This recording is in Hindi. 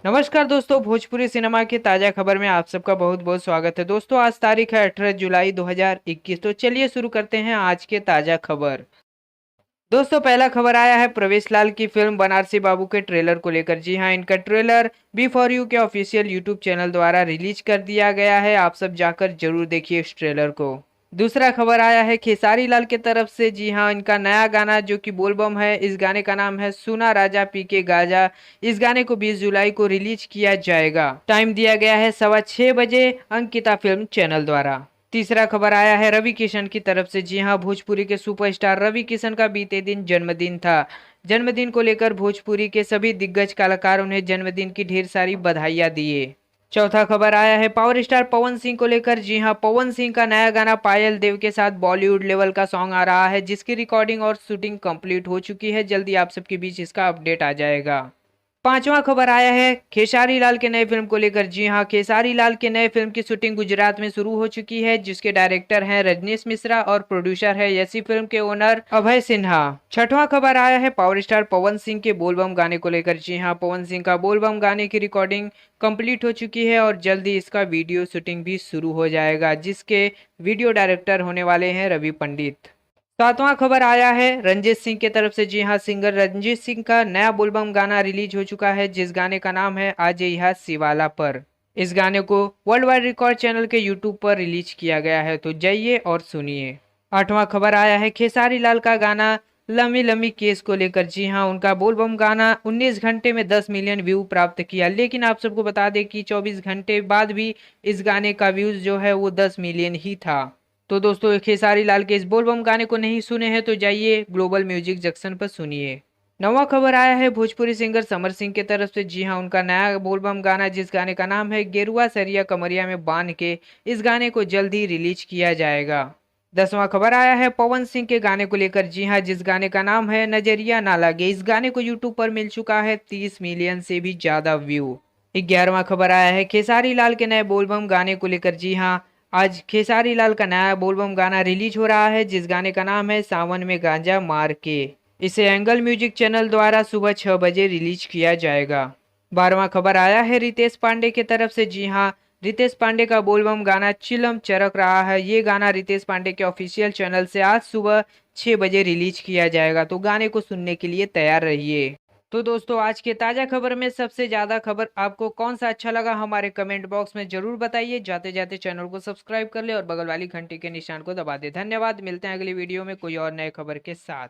नमस्कार दोस्तों, भोजपुरी सिनेमा की ताजा खबर में आप सबका बहुत बहुत स्वागत है। दोस्तों, आज तारीख है 18 जुलाई 2021। तो चलिए शुरू करते हैं आज के ताजा खबर। दोस्तों, पहला खबर आया है प्रवेश लाल की फिल्म बनारसी बाबू के ट्रेलर को लेकर। जी हां, इनका ट्रेलर बी फॉर यू के ऑफिशियल यूट्यूब चैनल द्वारा रिलीज कर दिया गया है। आप सब जाकर जरूर देखिए इस ट्रेलर को। दूसरा खबर आया है खेसारी लाल की तरफ से। जी हां, इनका नया गाना जो कि बोलबम है, इस गाने का नाम है सुना राजा पी के गाजा। इस गाने को 20 जुलाई को रिलीज किया जाएगा। टाइम दिया गया है 6:15 बजे अंकिता फिल्म चैनल द्वारा। तीसरा खबर आया है रवि किशन की तरफ से। जी हां, भोजपुरी के सुपरस्टार रवि किशन का बीते दिन जन्मदिन था। जन्मदिन को लेकर भोजपुरी के सभी दिग्गज कलाकार उन्हें जन्मदिन की ढेर सारी बधाइयां दिए। चौथा खबर आया है पावर स्टार पवन सिंह को लेकर। जी हां, पवन सिंह का नया गाना पायल देव के साथ बॉलीवुड लेवल का सॉन्ग आ रहा है, जिसकी रिकॉर्डिंग और शूटिंग कंप्लीट हो चुकी है। जल्दी आप सबके बीच इसका अपडेट आ जाएगा। पांचवा खबर आया है खेसारी लाल के नए फिल्म को लेकर। जी हां, खेसारी लाल के नए फिल्म की शूटिंग गुजरात में शुरू हो चुकी है, जिसके डायरेक्टर हैं रजनीश मिश्रा और प्रोड्यूसर है ऐसी फिल्म के ओनर अभय सिन्हा। छठवां खबर आया है पावर स्टार पवन सिंह के बोलबम गाने को लेकर। जी हां, पवन सिंह का बोलबम गाने की रिकॉर्डिंग कंप्लीट हो चुकी है और जल्दी इसका वीडियो शूटिंग भी शुरू हो जाएगा, जिसके वीडियो डायरेक्टर होने वाले हैं रवि पंडित। सातवां खबर आया है रंजीत सिंह की तरफ से। जी हां, सिंगर रंजीत सिंह का नया बोलबम गाना रिलीज हो चुका है, जिस गाने का नाम है आज यह शिवाला पर। इस गाने को वर्ल्ड वाइड रिकॉर्ड चैनल के यूट्यूब पर रिलीज किया गया है, तो जाइए और सुनिए। आठवां खबर आया है खेसारी लाल का गाना लम्बी लम्बी केस को लेकर। जी हां, उनका बोलबम गाना 19 घंटे में 10 मिलियन व्यू प्राप्त किया, लेकिन आप सबको बता दें कि 24 घंटे बाद भी इस गाने का व्यूज जो है वो 10 मिलियन ही था। तो दोस्तों, खेसारी लाल के इस बोलबम गाने को नहीं सुने हैं तो जाइए ग्लोबल म्यूजिक जंक्शन पर सुनिए। नवा खबर आया है भोजपुरी सिंगर समर सिंह की तरफ से। जी हां, उनका नया बोलबम गाना जिस गाने का नाम है गेरुआ सरिया कमरिया में बांध के, इस गाने को जल्द ही रिलीज किया जाएगा। 10वां खबर आया है पवन सिंह के गाने को लेकर। जी हां, जिस गाने का नाम है नजरिया ना लागे, इस गाने को यूट्यूब पर मिल चुका है 30 मिलियन से भी ज्यादा व्यू। 11वां खबर आया है खेसारी लाल के नए बोलबम गाने को लेकर। जी हां, आज खेसारी लाल का नया बोलबम गाना रिलीज हो रहा है, जिस गाने का नाम है सावन में गांजा मार के। इसे एंगल म्यूजिक चैनल द्वारा सुबह 6 बजे रिलीज किया जाएगा। 12वां खबर आया है रितेश पांडे की तरफ से। जी हां, रितेश पांडे का बोलबम गाना चिलम चरक रहा है, ये गाना रितेश पांडे के ऑफिशियल चैनल से आज सुबह 6 बजे रिलीज किया जाएगा, तो गाने को सुनने के लिए तैयार रहिए। तो दोस्तों, आज के ताजा खबर में सबसे ज्यादा खबर आपको कौन सा अच्छा लगा, हमारे कमेंट बॉक्स में जरूर बताइए। जाते जाते चैनल को सब्सक्राइब कर ले और बगल वाली घंटी के निशान को दबा दे। धन्यवाद, मिलते हैं अगली वीडियो में कोई और नए खबर के साथ।